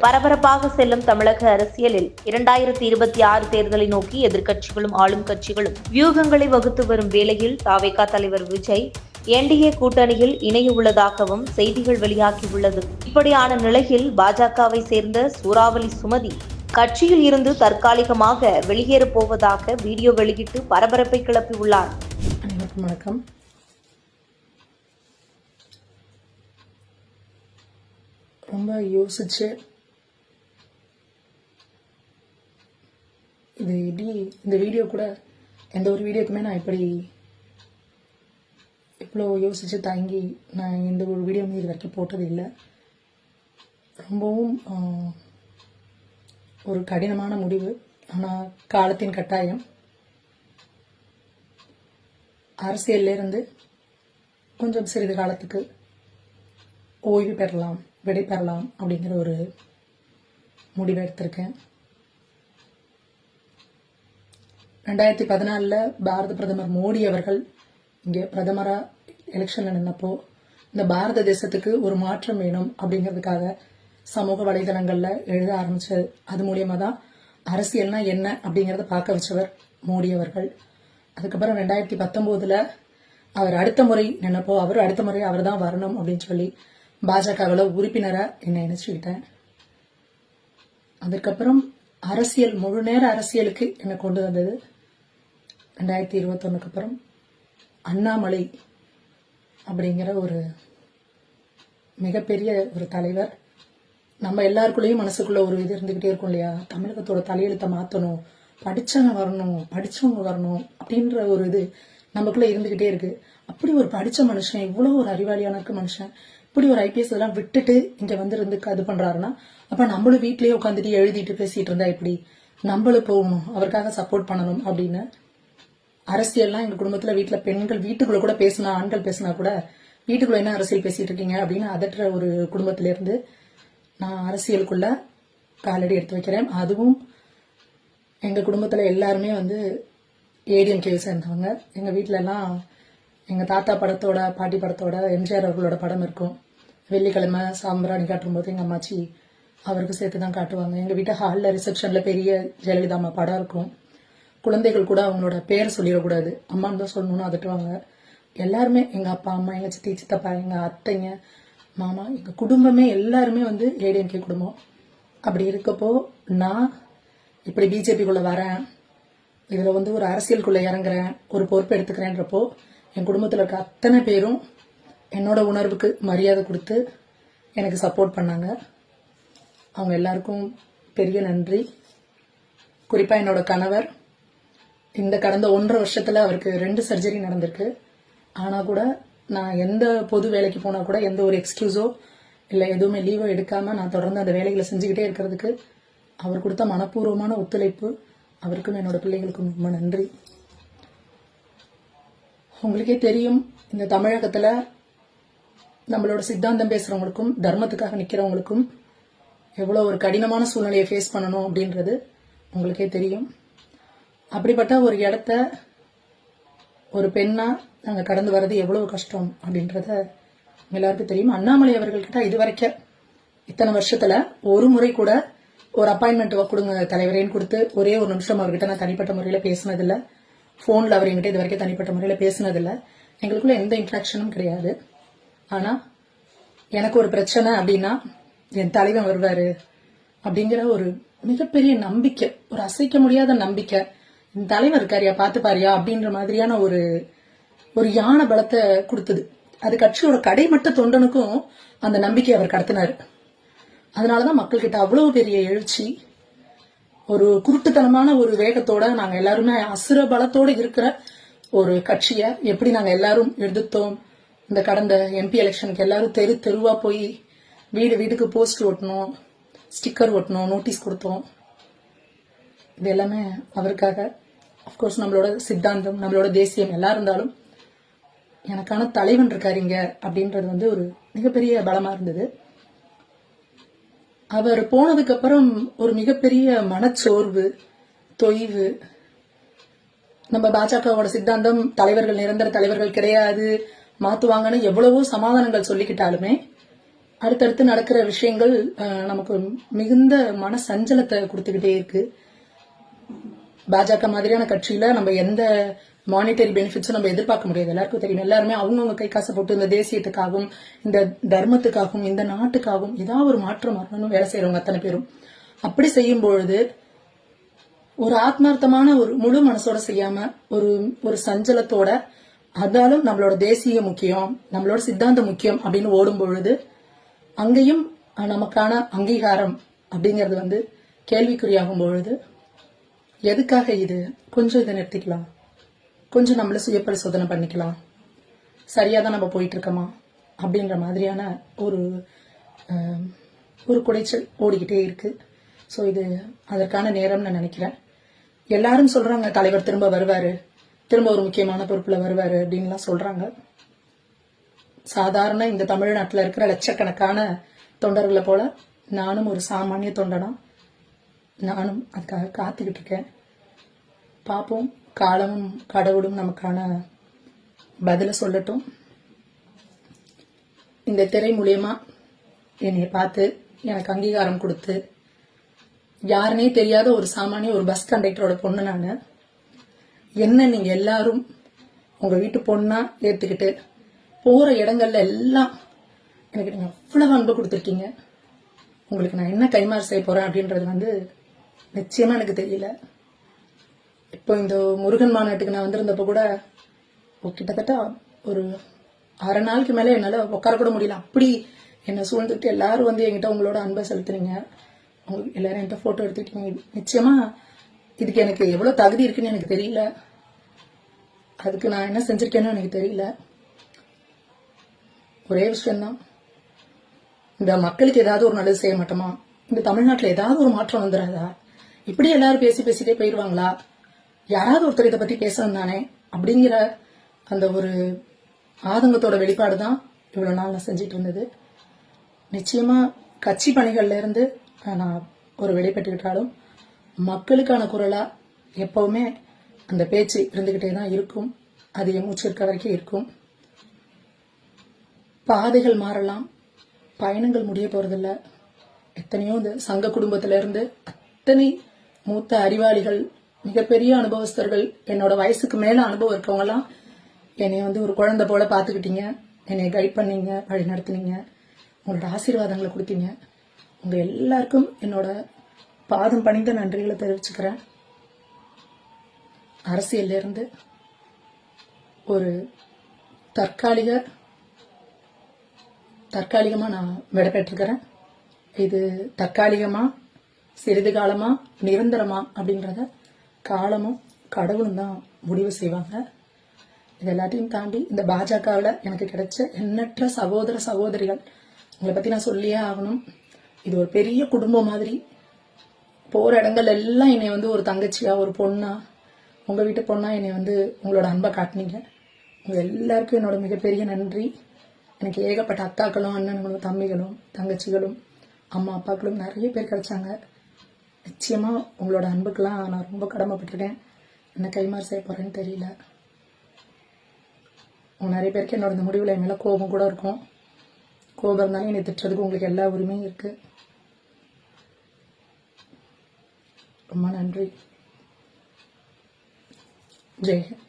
பரபரப்பாக செல்லும் தமிழக அரசியலில் 2026 தேர்தலை நோக்கி எதிர்க்கட்சிகளும் ஆளும் கட்சிகளும் வியூகங்களை வகுத்து வரும் வேளையில் தாவேகா தலைவர் விஜய் என்டிஏ கூட்டணியில் இணைய உள்ளதாகவும் செய்திகள் வெளியாகியுள்ளது. இப்படியான நிலையில் பாஜகவை சேர்ந்த சூறாவளி சுமதி கட்சியில் இருந்து தற்காலிகமாக வெளியேறப் போவதாக வீடியோ வெளியிட்டு பரபரப்பை கிளப்பியுள்ளார். அனைவருக்கும் வணக்கம். ரொம்ப யோசிச்சு இந்த வீடியோ கூட எந்த ஒரு வீடியோக்குமே நான் இவ்வளோ யோசிச்சு தாங்கி நான் எந்த ஒரு வீடியோமே இது வரைக்கும் போட்டது இல்லை. ரொம்பவும் ஒரு கடினமான முடிவு. ஆனால் காலத்தின் கட்டாயம். அரசியல்லிருந்து கொஞ்சம் சிறிது காலத்துக்கு ஓய்வு பெறலாம், விடை பெறலாம் அப்படிங்கிற ஒரு முடிவை எடுத்திருக்கேன். 2014 பாரத பிரதமர் மோடி அவர்கள் இங்கே பிரதமராக எலெக்ஷனில் நின்னப்போ இந்த பாரத தேசத்துக்கு ஒரு மாற்றம் வேணும் அப்படிங்கிறதுக்காக சமூக வலைதளங்களில் எழுத ஆரம்பிச்சது. அது மூலியமாக தான் அரசியல்னா என்ன அப்படிங்கிறத பார்க்க வச்சவர் மோடி அவர்கள். அதுக்கப்புறம் 2019 அவர் அடுத்த முறை நின்னப்போ அடுத்த முறை அவர் தான் வரணும் அப்படின்னு சொல்லி பாஜகவில் உறுப்பினராக என்னை இணைச்சுக்கிட்டேன். அதுக்கப்புறம் அரசியல் முழு நேர அரசியலுக்கு என்னை கொண்டு வந்தது 2021 அப்புறம் அண்ணாமலை அப்படிங்கிற ஒரு மிகப்பெரிய ஒரு தலைவர். நம்ம எல்லாருக்குள்ளேயும் மனசுக்குள்ள ஒரு இது இருந்துகிட்டே இருக்கும் இல்லையா, தமிழகத்தோட தலையெழுத்தை மாற்றணும், படிச்சவங்க வரணும் அப்படின்ற ஒரு இது நமக்குள்ள இருந்துகிட்டே இருக்கு. அப்படி ஒரு படிச்ச மனுஷன், இவ்வளவு ஒரு அறிவாளியான மனுஷன் இப்படி ஒரு ஐபிஎஸ் எல்லாம் விட்டுட்டு இங்க இருந்து இது பண்றாருன்னா, அப்ப நம்மளும் வீட்லயே உட்காந்துட்டு எழுதிட்டு பேசிட்டு இருந்தா எப்படி? நம்மளும் போகணும், அவருக்காக சப்போர்ட் பண்ணணும் அப்படின்னு அரசியல்லாம் எங்க குடும்பத்துல வீட்டுல பெண்கள் வீட்டுக்குள்ள கூட பேசினா, ஆண்கள் பேசினா கூட வீட்டுக்குள்ள என்ன அரசியல் பேசிட்டு இருக்கீங்க அப்படின்னு அதற்ற ஒரு குடும்பத்தில இருந்து நான் அரசியலுக்குள்ள காலடி எடுத்து வைக்கிறேன். அதுவும் எங்க குடும்பத்துல எல்லாருமே ஏடிஎம்கேவை சேர்ந்தவங்க. எங்க வீட்டுல எல்லாம் எங்க தாத்தா படத்தோட, பாட்டி படத்தோட, எம்ஜிஆர் அவர்களோட படம் இருக்கும். வெள்ளிக்கிழமை சாம்பிராணி காட்டும் போது எங்க அம்மாச்சி அவருக்கு சேர்த்து தான் காட்டுவாங்க. எங்க வீட்டு ஹாலில் ரிசப்ஷன்ல பெரிய ஜெயலலிதா அம்மா படம் இருக்கும். குழந்தைகள் கூட அவங்களோட பேரை சொல்லிடக்கூடாது, அம்மான்னு தான் சொல்லணும்னு அதட்டுவாங்க. எல்லாருமே எங்க அப்பா அம்மா, எங்க சித்தி சித்தப்பா, எங்க அத்தைங்க, மாமா, எங்க குடும்பமே எல்லாருமே ஏடிஎம்கே குடும்பம். அப்படி இருக்கப்போ நான் இப்படி பிஜேபிக்குள்ள வரேன், இதுல ஒரு அரசியலுக்குள்ள இறங்குறேன், ஒரு பொறுப்பு எடுத்துக்கிறேன்றப்போ என் குடும்பத்தில் இருக்க அத்தனை பேரும் என்னோட உணர்வுக்கு மரியாதை கொடுத்து எனக்கு சப்போர்ட் பண்ணாங்க. அவங்க எல்லாருக்கும் பெரிய நன்றி. குறிப்பா என்னோட கணவர், இந்த கடந்த 1.5 வருஷத்துல அவருக்கு 2 சர்ஜரி நடந்திருக்கு. ஆனா கூட நான் எந்த பொது வேலைக்கு போனா கூட எந்த ஒரு எக்ஸ்கியூஸோ இல்ல எதுவுமே லீவோ எடுக்காம நான் தொடர்ந்து அந்த வேலைகளை செஞ்சுக்கிட்டே இருக்கிறதுக்கு அவர் கொடுத்த மனப்பூர்வமான ஒத்துழைப்பு, அவருக்கும் என்னோட பிள்ளைகளுக்கும் ரொம்ப நன்றி. உங்களுக்கே தெரியும், இந்த தமிழகத்துல நம்மளோட சித்தாந்தம் பேசுறவங்களுக்கும் தர்மத்துக்காக நிக்கிறவங்களுக்கும் எவ்வளவு ஒரு கடினமான சூழ்நிலையை ஃபேஸ் பண்ணணும் அப்படின்றது உங்களுக்கே தெரியும். அப்படிப்பட்ட ஒரு இடத்த ஒரு பெண்ணா நாங்க கடந்து வர்றது எவ்வளவு கஷ்டம் அப்படின்றத எல்லாருக்கும் தெரியும். அண்ணாமலை அவர்கள்கிட்ட இதுவரைக்கும் இத்தனை வருஷத்துல ஒரு முறை கூட ஒரு அப்பாயின்மெண்ட் கொடுங்க தலைவரேன்னு கொடுத்து ஒரே ஒரு நிமிஷம் அவர்கிட்ட நான் தனிப்பட்ட முறையில பேசினதில்ல. போன்ல அவர் என்கிட்ட இது வரைக்கும் தனிப்பட்ட முறையில பேசினதில்ல. எங்களுக்குள்ள எந்த இன்ட்ராக்ஷனும் கிடையாது. ஆனா எனக்கு ஒரு பிரச்சனை அப்படின்னா என் தலைவன் வருவாரு அப்படிங்கிற ஒரு மிகப்பெரிய நம்பிக்கை, ஒரு அசைக்க முடியாத நம்பிக்கை. இந்த தலைவர் இருக்காரியா, பாத்து பாரியா அப்படின்ற மாதிரியான ஒரு யானை பலத்தை கொடுத்தது. அது கட்சியோட கடைமட்ட தொண்டனுக்கும் அந்த நம்பிக்கை அவர் கடத்தினாரு. அதனாலதான் மக்கள் கிட்ட அவ்வளவு பெரிய எழுச்சி, ஒரு குருட்டுத்தனமான ஒரு வேகத்தோட நாங்க எல்லாருமே அசுர பலத்தோட இருக்கிற ஒரு கட்சிய எப்படி நாங்க எல்லாரும் எதிர்த்தோம். இந்த கடந்த எம்பி எலெக்ஷனுக்கு எல்லாரும் தெருவா போய் வீட்டுக்கு போஸ்ட் ஓட்டணும், ஸ்டிக்கர் ஓட்டணும், நோட்டீஸ் கொடுத்தோம். இது எல்லாமே அவருக்காக. அப்கோர்ஸ் நம்மளோட சித்தாந்தம், நம்மளோட தேசியம் எல்லாம் இருந்தாலும் எனக்கான தலைவன் இருக்காருங்க அப்படின்றது ஒரு மிகப்பெரிய பலமா இருந்தது. அவர் போனதுக்கு அப்புறம் ஒரு மிகப்பெரிய மனச்சோர்வு, தொய்வு. நம்ம பாஜகவோட சித்தாந்தம் தலைவர்கள் நிரந்தர தலைவர்கள் கிடையாது, மாத்துவாங்கன்னு எவ்வளவோ சமாதானங்கள் சொல்லிக்கிட்டாலுமே அடுத்தடுத்து நடக்கிற விஷயங்கள் நமக்கு மிகுந்த மன சஞ்சலத்தை கொடுத்துக்கிட்டே இருக்கு. பாஜக மாதிரியான கட்சியில நம்ம எந்த மானிட்டரி பெனிஃபிட்ஸும் நம்ம எதிர்பார்க்க முடியாது. எல்லாருக்கும் தெரியும். எல்லாருமே அவங்கவுங்க கை காசை போட்டு இந்த தேசியத்துக்காகவும் இந்த தர்மத்துக்காகவும் இந்த நாட்டுக்காகவும் ஏதாவது ஒரு மாற்றம் வரணும்னு வேலை செய்யறவங்க அத்தனை பேரும். அப்படி செய்யும் பொழுது ஒரு ஆத்மார்த்தமான ஒரு முழு மனசோட செய்யாம ஒரு சஞ்சலத்தோட அதாலும் நம்மளோட தேசிய முக்கியம், நம்மளோட சித்தாந்தம் முக்கியம் அப்படின்னு ஓடும் பொழுது அங்கேயும் நமக்கான அங்கீகாரம் அப்படிங்கறது கேள்விக்குறியாகும் பொழுது எதுக்காக இது? கொஞ்சம் இதை நிறுத்திக்கலாம், கொஞ்சம் நம்மள சுய பரிசோதனை பண்ணிக்கலாம், சரியாதான் நம்ம போயிட்டு இருக்கோமா அப்படின்ற மாதிரியான ஒரு குடைச்சல் ஓடிக்கிட்டே இருக்கு. ஸோ இது அதற்கான நேரம் நான் நினைக்கிறேன். எல்லாரும் சொல்றாங்க தலைவர் திரும்ப வருவாரு, திரும்ப ஒரு முக்கியமான பொறுப்புல வருவாரு அப்படின்லாம் சொல்றாங்க. சாதாரண இந்த தமிழ்நாட்டில் இருக்கிற லட்சக்கணக்கான தொண்டர்களை போல நானும் ஒரு சாமானிய தொண்டனா, நானும் அதுக்காக காத்துக்கிட்டு இருக்கேன். பார்ப்போம், காலமும் கடவுளும் நமக்கான பதில சொல்லட்டும். இந்த திரை மூலியமா என்னை பார்த்து எனக்கு அங்கீகாரம் கொடுத்து, யாருனே தெரியாத ஒரு சாமானிய ஒரு பஸ் கண்டக்டரோட பொண்ணு நானு, என்ன நீங்க எல்லாரும் உங்க வீட்டு பொண்ணா ஏத்துக்கிட்டு போற இடங்கள்ல எல்லாம் எனக்கு நீங்க அவ்வளவு அன்பு கொடுத்துருக்கீங்க. உங்களுக்கு நான் என்ன கைமாறு செய்ய போறேன் அப்படின்றது நிச்சயமா எனக்கு தெரியல. இப்போ இந்த முருகன் மாநாட்டுக்கு நான் வந்திருந்தப்ப கூட கிட்டத்தட்ட ஒரு 6 நாளுக்கு மேல என்னால உட்கார கூட முடியல. அப்படி என்ன சூழ்ந்துட்டு எல்லாரும் என்கிட்ட உங்களோட அன்பை செலுத்துனீங்க, எல்லாரும் என்கிட்ட போட்டோ எடுத்துக்கிட்டீங்க. நிச்சயமா இதுக்கு எனக்கு எவ்வளவு தகுதி இருக்குன்னு எனக்கு தெரியல, அதுக்கு நான் என்ன செஞ்சிருக்கேன்னு எனக்கு தெரியல. ஒரே விஷயம்தான், இந்த மக்களுக்கு ஏதாவது ஒரு நல்லது செய்ய மாட்டோமா? இந்த தமிழ்நாட்டுல ஏதாவது ஒரு மாற்றம் வந்துடாதா? இப்படி எல்லாரும் பேசிட்டே போயிடுவாங்களா? யாராவது ஒருத்தர் இதை பத்தி பேசணும் தானே அப்படிங்கிற அந்த ஒரு ஆதங்கத்தோட வெளிப்பாடுதான் இவ்வளவு நாள் நான் செஞ்சிட்டு இருந்தது. நிச்சயமா கட்சி பணிகள்ல இருந்து நான் ஒரு வெளிப்பட்டுக்கிட்டாலும் மக்களுக்கான குரலா எப்பவுமே அந்த பேச்சு இருந்துகிட்டே தான் இருக்கும். அது என் மூச்சு இருக்க வரைக்கும் இருக்கும். பாதைகள் மாறலாம், பயணங்கள் முடிய போறதில்ல. எத்தனையோ இந்த சங்க குடும்பத்தில இருந்து அத்தனை மூத்த அறிவாளிகள், மிகப்பெரிய அனுபவஸ்தர்கள், என்னோட வயசுக்கு மேல அனுபவம் இருக்கவங்க எல்லாம் என்னை ஒரு குழந்தை போல பாத்துக்கிட்டீங்க, என்னை கைட் பண்ணீங்க, வழி நடத்தினீங்க, உங்களோட ஆசீர்வாதங்களை கொடுத்தீங்க. உங்க எல்லாருக்கும் என்னோட பாதம் பணிந்த நன்றிகளை தெரிவிச்சுக்கிறேன். அரசியல்ல இருந்து ஒரு தற்காலிகமா நான் விடைபெற்றிருக்கிறேன். இது தற்காலிகமா, சிறிது காலமா, நிரந்தரமா அப்படின்றத காலமும் கடவுளும் தான் முடிவு செய்வாங்க. இது எல்லாத்தையும் தாண்டி இந்த பாஜகவில் எனக்கு கிடைச்ச எண்ணற்ற சகோதர சகோதரிகள், உங்களை பத்தி நான் சொல்லியே ஆகணும். இது ஒரு பெரிய குடும்பம் மாதிரி. போற இடங்கள் எல்லாம் என்னை ஒரு தங்கச்சியா, ஒரு பொண்ணா, உங்க வீட்டு பொண்ணா என்னை உங்களோட அன்பை காட்டினீங்க. உங்க எல்லாருக்கும் என்னோட மிகப்பெரிய நன்றி. எனக்கு ஏகப்பட்ட அக்காக்களும், அண்ணன்களும், தம்பிகளும், தங்கச்சிகளும், அம்மா அப்பாக்களும் நிறைய பேர் கிடைச்சாங்க. நிச்சயமா உங்களோட அன்புக்கெல்லாம் நான் ரொம்ப கடமைப்பட்டிருக்கேன். என்ன கைமாறு செய்ய போறேன்னு தெரியல. நிறைய பேருக்கு என்னோட இந்த முடிவுல என் மேல கோபம் கூட இருக்கும். கோபம் இருந்தாலும் என்னை திட்டுறதுக்கு உங்களுக்கு எல்லா உரிமையும் இருக்கு. ரொம்ப நன்றி. ஜெய் ஹிந்த்.